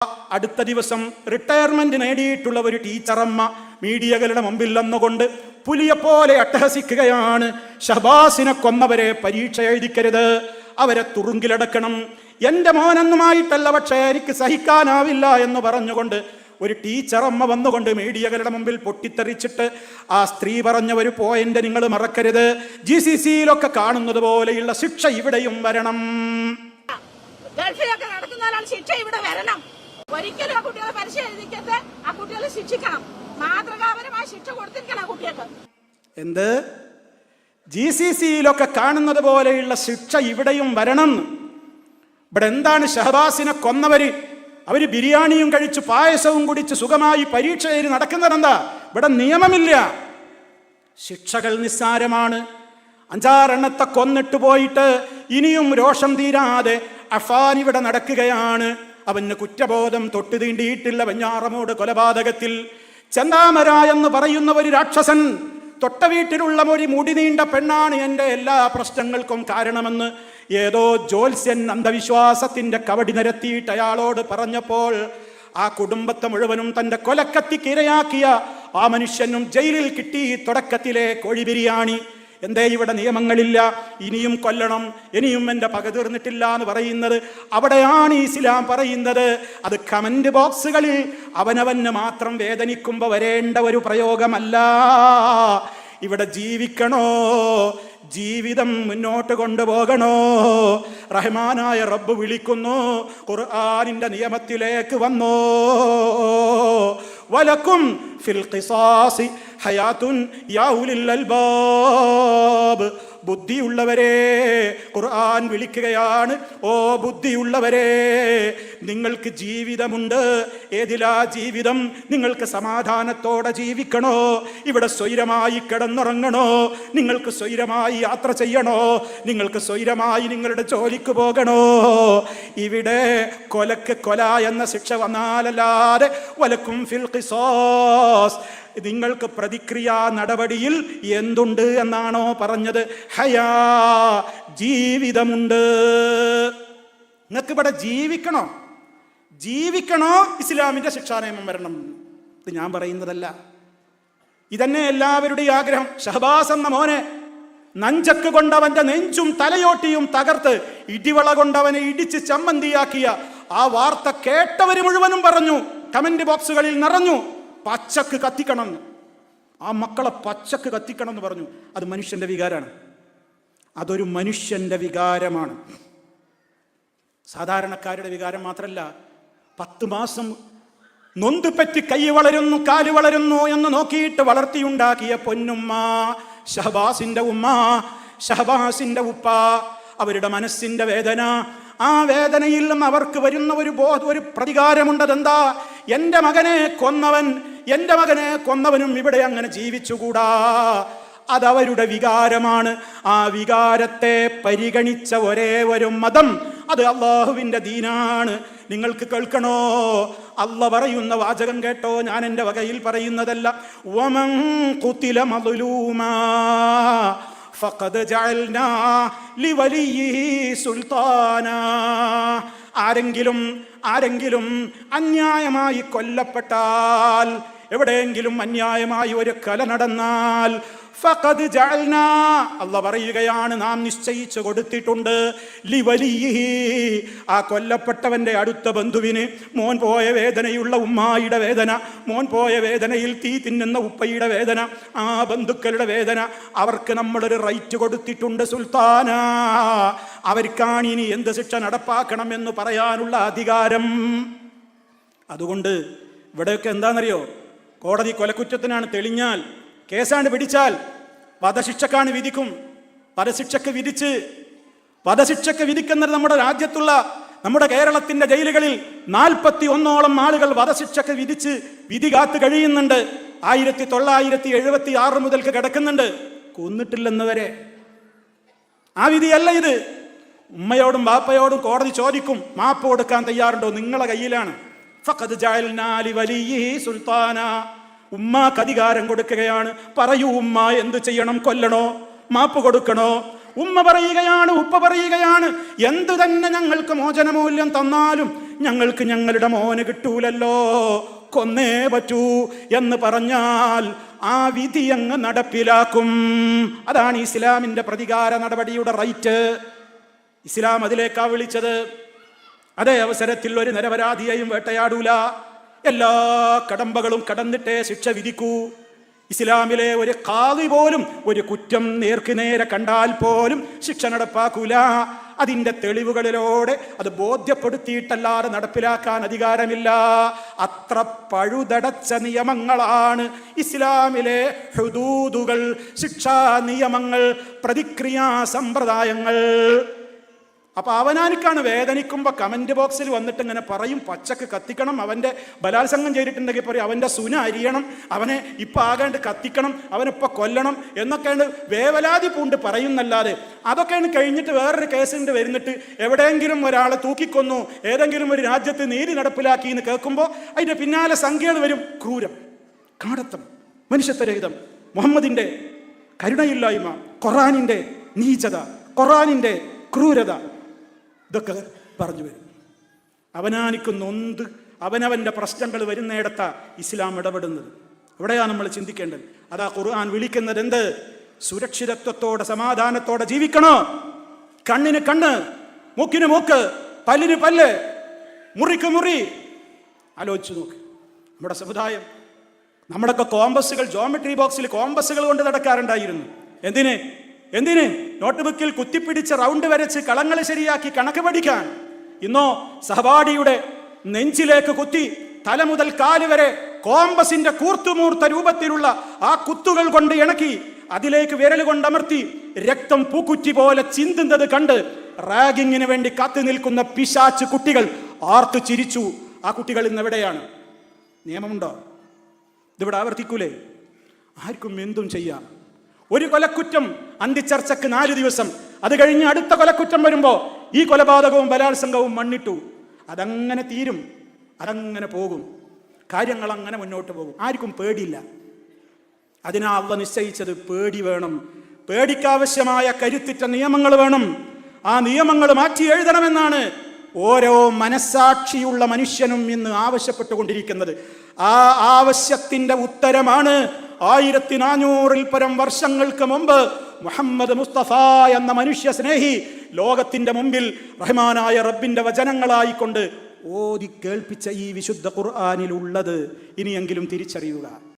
അടുത്ത ദിവസം റിട്ടയർമെന്റ് നേടിയിട്ടുള്ള ഒരു ടീച്ചറമ്മ മീഡിയകളുടെ മുമ്പിൽ വന്നുകൊണ്ട് പുലിയെപ്പോലെ അട്ടഹസിക്കുകയാണ്. ഷഹബാസിനെ കൊന്നവരെ പരീക്ഷ എഴുതിക്കരുത്, അവരെ തുറുങ്കിലടക്കണം. എൻ്റെ മോനൊന്നുമായിട്ടല്ല, പക്ഷേ എനിക്ക് സഹിക്കാനാവില്ല എന്ന് പറഞ്ഞുകൊണ്ട് ഒരു ടീച്ചറമ്മ വന്നുകൊണ്ട് മീഡിയകളുടെ മുമ്പിൽ പൊട്ടിത്തെറിച്ചിട്ട് ആ സ്ത്രീ പറഞ്ഞ ഒരു പോയിന്റ് നിങ്ങൾ മറക്കരുത്. GCCയിലൊക്കെ കാണുന്നത് പോലെയുള്ള ശിക്ഷ ഇവിടെയും വരണം. ഗൾഫിലൊക്കെ നടക്കുന്നവരാണ് ശിക്ഷ ഇവിടെ വരണം. ഒരിക്കലും ആ കുട്ടികളെ പരീക്ഷ എഴുതിക്കരുത്, ആ കുട്ടികളെ ശിക്ഷിക്കണം. മാതൃകാപരമായ ശിക്ഷ കൊടുത്തിരിക്കണം ആ കുട്ടികൾക്ക്. എന്ത് GCCയിലൊക്കെ കാണുന്നത് പോലെയുള്ള ശിക്ഷ ഇവിടെയും വരണം. ഇവിടെ എന്താണ് ഷഹബാസിനെ കൊന്നവര്? അവര് ബിരിയാണിയും കഴിച്ച് പായസവും കുടിച്ച് സുഖമായി പരീക്ഷ എഴുതി നടക്കുന്നതെന്താ? ഇവിടെ നിയമമില്ല, ശിക്ഷകൾ നിസ്സാരമാണ്. 5-6 എണ്ണത്തെ കൊന്നിട്ട് പോയിട്ട് ഇനിയും രോഷം തീരാതെ അഫാൻ ഇവിടെ നടക്കുകയാണ്. അവന് കുറ്റബോധം തൊട്ടു തീണ്ടിയിട്ടില്ല. വെഞ്ഞാറമൂട് കൊലപാതകത്തിൽ ചന്താമര എന്ന് പറയുന്ന ഒരു രാക്ഷസൻ, തൊട്ട വീട്ടിലുള്ള ഒരു മുടി നീണ്ട പെണ്ണാണ് എൻ്റെ എല്ലാ പ്രശ്നങ്ങൾക്കും കാരണമെന്ന് ഏതോ ജ്യോത്സ്യൻ അന്ധവിശ്വാസത്തിന്റെ കവടി നിരത്തിയിട്ട് അയാളോട് പറഞ്ഞപ്പോൾ ആ കുടുംബത്തെ മുഴുവനും തൻ്റെ കൊലക്കത്തിക്ക് ഇരയാക്കിയ ആ മനുഷ്യനും ജയിലിൽ കിട്ടി തുടക്കത്തിലെ കോഴി ബിരിയാണി. എന്തേ ഇവിടെ നിയമങ്ങളില്ല? ഇനിയും കൊല്ലണം, ഇനിയും എൻ്റെ പക തീർന്നിട്ടില്ല എന്ന് പറയുന്നത് അവിടെയാണ് ഇസ്ലാം പറയുന്നത്. അത് കമന്റ് ബോക്സുകളിൽ അവനവന് മാത്രം വേദനിക്കുമ്പോൾ വരേണ്ട ഒരു പ്രയോഗമല്ല. ഇവിടെ ജീവിക്കണോ, ജീവിതം മുന്നോട്ട് കൊണ്ടുപോകണോ? റഹ്മാനായ റബ്ബ് വിളിക്കുന്നു, ഖുർആനിന്റെ നിയമത്തിലേക്ക് വന്നോ. വലക്കും ഫിൽ ഖിസാസി ഹയാത്തുൻ യാ ഉലിൽ അൽബാബ്. ബുദ്ധിയുള്ളവരെ ഖുർആൻ വിളിക്കുകയാണ്. ഓ ബുദ്ധിയുള്ളവരെ, നിങ്ങൾക്ക് ജീവിതമുണ്ട്. ഏതിലാ ജീവിതം? നിങ്ങൾക്ക് സമാധാനത്തോടെ ജീവിക്കണോ? ഇവിടെ സ്വൈരമായി കിടന്നുറങ്ങണോ? നിങ്ങൾക്ക് സ്വൈരമായി യാത്ര ചെയ്യണോ? നിങ്ങൾക്ക് സ്വൈരമായി നിങ്ങളുടെ ജോലിക്ക് പോകണോ? ഇവിടെ കൊലക്ക് കൊല എന്ന ശിക്ഷ വന്നാലല്ലാതെ വലക്കും ഫിൽ ഖിസാസ്, നിങ്ങൾക്ക് പ്രതിക്രിയാ നടപടിയിൽ എന്തുണ്ട് എന്നാണോ പറഞ്ഞത്? ഹയാ, ജീവിതമുണ്ട്. നിങ്ങൾക്ക് ഇവിടെ ജീവിക്കണോ? ജീവിക്കണോ? ഇസ്ലാമിന്റെ ശിക്ഷാനിയമം വരണം. ഇത് ഞാൻ പറയുന്നതല്ല, ഇതന്നെ എല്ലാവരുടെയും ആഗ്രഹം. ഷഹബാസ് എന്ന മോനെ നഞ്ചക്ക് കൊണ്ടവന്റെ നെഞ്ചും തലയോട്ടിയും തകർത്ത് ഇടിവള കൊണ്ടവനെ ഇടിച്ച് ചമ്മന്തിയാക്കിയ ആ വാർത്ത കേട്ടവര് മുഴുവനും പറഞ്ഞു, കമന്റ് ബോക്സുകളിൽ നിറഞ്ഞു, പച്ചക്ക് കത്തിക്കണം. ആ മക്കളെ പച്ചക്ക് കത്തിക്കണം എന്ന് പറഞ്ഞു. അത് മനുഷ്യന്റെ വികാരമാണ്. അതൊരു മനുഷ്യന്റെ വികാരമാണ്, സാധാരണക്കാരുടെ വികാരം മാത്രമല്ല. 10 മാസം നൊന്തുപറ്റി കൈ വളരുന്നു കാല് വളരുന്നു എന്ന് നോക്കിയിട്ട് വളർത്തിയുണ്ടാക്കിയ പൊന്നുമ്മ, ഷഹബാസിന്റെ ഉമ്മ, ഷഹബാസിന്റെ ഉപ്പ, അവരുടെ മനസ്സിന്റെ വേദന, ആ വേദനയിൽ നിന്ന് അവർക്ക് വരുന്ന ഒരു പ്രതികാരമുണ്ട്. അതെന്താ? എൻ്റെ മകനെ കൊന്നവനും ഇവിടെ അങ്ങനെ ജീവിച്ചുകൂടാ. അതവരുടെ വികാരമാണ്. ആ വികാരത്തെ പരിഗണിച്ച ഒരേ ഒരു മതം, അത് അള്ളാഹുവിൻ്റെ ദീനാണ്. നിങ്ങൾക്ക് കേൾക്കണോ? അള്ള പറയുന്ന വാചകം കേട്ടോ, ഞാൻ എൻ്റെ വകയിൽ പറയുന്നതല്ല. വമൻ ഖുതില മദ്ലൂമാ ഫഖദ് ജഅൽനാ ലിവലിയിഹി സുൽത്താനാ. ആരെങ്കിലും അന്യായമായി കൊല്ലപ്പെട്ടാൽ, എവിടെയെങ്കിലും അന്യായമായി ഒരു കൊല നടന്നാൽ, ഫഖദ് ജഅൽനാ, അല്ലാഹ് പറയുകയാണ്, നാം നിശ്ചയിച്ചു കൊടുത്തിട്ടുണ്ട്, ലിവലിയിഹി, ആ കൊല്ലപ്പെട്ടവന്റെ അടുത്ത ബന്ധുവിന്, മോൻ പോയ വേദനയുള്ള ഉമ്മായിയുടെ വേദന, മോൻ പോയ വേദനയിൽ തീ തിന്നുന്ന ഉപ്പയുടെ വേദന, ആ ബന്ധുക്കളുടെ വേദന, അവർക്ക് നമ്മളൊരു റൈറ്റ് കൊടുത്തിട്ടുണ്ട്. സുൽത്താന, അവർക്കാണ് ഇനി എന്ത് ശിക്ഷ നടപ്പാക്കണം എന്ന് പറയാനുള്ള അധികാരം. അതുകൊണ്ട് ഇവിടെയൊക്കെ എന്താണെന്നറിയോ? കോടതി കൊലക്കുറ്റത്തിനാണ് തെളിഞ്ഞാൽ, കേസാണ്ട് പിടിച്ചാൽ വധശിക്ഷക്കാണ് വിധിക്കും. വധശിക്ഷക്ക് വിധിക്കുന്നത് നമ്മുടെ രാജ്യത്തുള്ള, നമ്മുടെ കേരളത്തിന്റെ ജയിലുകളിൽ 41ഓളം ആളുകൾ വധശിക്ഷക്ക് വിധിച്ച് വിധി കാത്ത് കഴിയുന്നുണ്ട്. 1976 മുതൽക്ക് കിടക്കുന്നുണ്ട്, കൊന്നിട്ടില്ലെന്നവരെ. ആ വിധിയല്ല ഇത്. ഉമ്മയോടും ബാപ്പയോടും കോടതി ചോദിക്കും, മാപ്പ് കൊടുക്കാൻ തയ്യാറുണ്ടോ? നിങ്ങളെ കയ്യിലാണ്. ഫഖദ് ജഅൽനാ ലിവലിയിഹി സുൽത്താന, ഉമ്മാക്ക് അധികാരം കൊടുക്കുകയാണ്. പറയൂ ഉമ്മ, എന്ത് ചെയ്യണം? കൊല്ലണോ? മാപ്പ് കൊടുക്കണോ? ഉമ്മ പറയുകയാണ്, ഉപ്പ പറയുകയാണ്, എന്തു തന്നെ ഞങ്ങൾക്ക് മോചനമൂല്യം തന്നാലും ഞങ്ങൾക്ക് ഞങ്ങളുടെ മോന് കിട്ടൂലല്ലോ, കൊന്നേ പറ്റൂ എന്ന് പറഞ്ഞാൽ ആ വിധി അങ്ങ് നടപ്പിലാക്കും. അതാണ് ഇസ്ലാമിന്റെ പ്രതികാര നടപടിയുടെ റൈറ്റ്. ഇസ്ലാം അതിലേക്കാ വിളിച്ചത്. അതേ അവസരത്തിൽ ഒരു നിരപരാധിയെയും വേട്ടയാടൂല, എല്ലാ കടമ്പകളും കടന്നിട്ടേ ശിക്ഷ വിധിക്കൂ. ഇസ്ലാമിലെ ഒരു ഖാദി പോലും ഒരു കുറ്റം നേർക്കുനേരെ കണ്ടാൽ പോലും ശിക്ഷ നടപ്പാക്കൂല. അതിൻ്റെ തെളിവുകളിലൂടെ അത് ബോധ്യപ്പെടുത്തിയിട്ടല്ലാതെ നടപ്പിലാക്കാൻ അധികാരമില്ല. അത്ര പഴുതടച്ച നിയമങ്ങളാണ് ഇസ്ലാമിലെ ഹുദൂദുകൾ, ശിക്ഷാ നിയമങ്ങൾ, പ്രതിക്രിയാ സമ്പ്രദായങ്ങൾ. അപ്പൊ അവനാനിക്കാണ് വേദനിക്കുമ്പോൾ കമന്റ് ബോക്സിൽ വന്നിട്ട് ഇങ്ങനെ പറയും, പച്ചക്ക് കത്തിക്കണം, അവന്റെ ബലാത്സംഗം ചെയ്തിട്ടുണ്ടെങ്കിൽ പറയും അവന്റെ സുന അരിയണം, അവനെ ഇപ്പൊ ആകാണ്ട് കത്തിക്കണം, അവനിപ്പൊ കൊല്ലണം എന്നൊക്കെയാണ് വേവലാതി പൂണ്ട് പറയുന്നല്ലാതെ, അതൊക്കെയാണ് കഴിഞ്ഞിട്ട് വേറൊരു കേസിൻ്റെ വരുന്നിട്ട് എവിടെയെങ്കിലും ഒരാളെ തൂക്കിക്കൊന്നു, ഏതെങ്കിലും ഒരു രാജ്യത്ത് നീതി നടപ്പിലാക്കി എന്ന് കേൾക്കുമ്പോൾ അതിന്റെ പിന്നാലെ സംഖ്യകൾ വരും. ക്രൂരം, കാടത്തം, മനുഷ്യത്വരഹിതം, മുഹമ്മദിന്റെ കരുണയില്ലായ്മ, ഖുർആനിന്റെ നീചത, ഖുർആനിന്റെ ക്രൂരത, ഇതൊക്കെ പറഞ്ഞു വരും. അവനാനിക്ക് നൊന്ത് അവനവൻ്റെ പ്രശ്നങ്ങൾ വരുന്നിടത്ത ഇസ്ലാം ഇടപെടുന്നത്. എവിടെയാണ് നമ്മൾ ചിന്തിക്കേണ്ടത്? അതാ ഖുർആൻ വിളിക്കുന്നത് എന്ത്? സുരക്ഷിതത്വത്തോടെ സമാധാനത്തോടെ ജീവിക്കണോ? കണ്ണിന് കണ്ണ്, മൂക്കിന് മൂക്ക്, പല്ലിന് പല്ല്, മുറിക്ക് മുറി. ആലോചിച്ചു നോക്ക്. നമ്മുടെ സമുദായം, നമ്മുടെയൊക്കെ കോമ്പസുകൾ, ജോമെട്രി ബോക്സിൽ കോമ്പസുകൾ കൊണ്ട് നടക്കാറുണ്ടായിരുന്നു. എന്തിന്? നോട്ട് ബുക്കിൽ കുത്തിപ്പിടിച്ച് റൗണ്ട് വരച്ച് കളങ്ങൾ ശരിയാക്കി കണക്ക് പഠിക്കാൻ. ഇന്നോ സഹപാഠിയുടെ നെഞ്ചിലേക്ക് കുത്തി തല മുതൽ കാല് വരെ കോമ്പസിന്റെ കൂർത്തുമൂർത്ത രൂപത്തിലുള്ള ആ കുത്തുകൾ കൊണ്ട് ഇണക്കി അതിലേക്ക് വിരൽ കൊണ്ടമർത്തി രക്തം പൂക്കുറ്റി പോലെ ചിന്തുന്നത് കണ്ട് റാഗിങ്ങിന് വേണ്ടി കാത്തു നിൽക്കുന്ന പിശാച്ച് കുട്ടികൾ ആർത്തു ചിരിച്ചു. ആ കുട്ടികൾ ഇന്ന് എവിടെയാണ്? നിയമമുണ്ടോ? ഇതിവിടെ ആവർത്തിക്കൂലേ? ആർക്കും എന്തും ചെയ്യാം. ഒരു കൊലക്കുറ്റം അന്തിച്ചർച്ചക്ക് 4 ദിവസം, അത് കഴിഞ്ഞ് അടുത്ത കൊലക്കുറ്റം വരുമ്പോൾ ഈ കൊലപാതകവും ബലാത്സംഗവും മണ്ണിട്ടു. അതങ്ങനെ തീരും, അതങ്ങനെ പോകും, കാര്യങ്ങൾ അങ്ങനെ മുന്നോട്ട് പോകും. ആർക്കും പേടിയില്ല. അതിനാ അള്ളാഹ് നിശ്ചയിച്ചത് പേടി വേണം, പേടിക്കാവശ്യമായ കരുത്തിറ്റ നിയമങ്ങൾ വേണം. ആ നിയമങ്ങൾ മാറ്റി എഴുതണമെന്നാണ് ഓരോ മനസ്സാക്ഷിയുള്ള മനുഷ്യനും ഇന്ന് ആവശ്യപ്പെട്ടുകൊണ്ടിരിക്കുന്നത്. ആ ആവശ്യത്തിന്റെ ഉത്തരമാണ് 1400-ൽ പരം വർഷങ്ങൾക്ക് മുമ്പ് മുഹമ്മദ് മുസ്തഫ എന്ന മനുഷ്യ സ്നേഹി ലോകത്തിന്റെ മുമ്പിൽ റഹ്മാനായ റബ്ബിന്റെ വചനങ്ങളായിക്കൊണ്ട് ഓതി കേൾപ്പിച്ച ഈ വിശുദ്ധ ഖുർആനിലുള്ളത്. ഇനിയെങ്കിലും തിരിച്ചറിയുക.